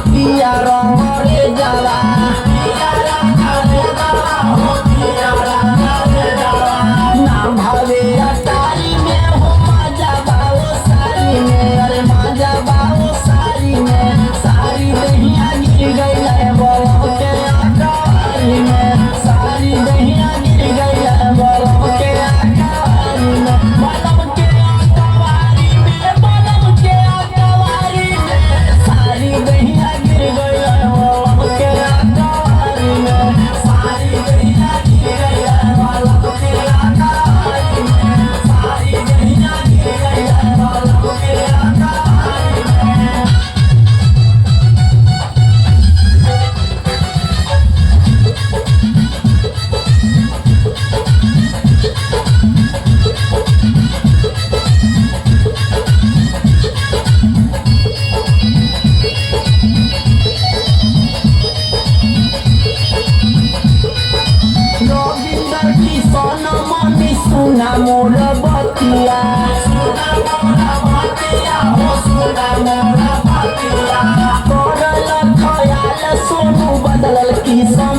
पिया रंग रे जाला ना भावे अटारी में हो मजा बाओ सारी में अरे मजा बाओ सारी में सारी दहिया गिर गई है बोलो के अटारी में सारी दहिया गिर गई है बोलो के अटारी में बलम के अटारी में बलम के अटारी में सारी दहिया गिर गई है बोलो के अटारी में सारी दहिया गिर गई है बोलो के अटारी में सारी दहिया गिर गई है बोलो के अटारी में। रविंदर किशन मनी सुना मोर बतिया करल खयाल सोनू बदलल किशन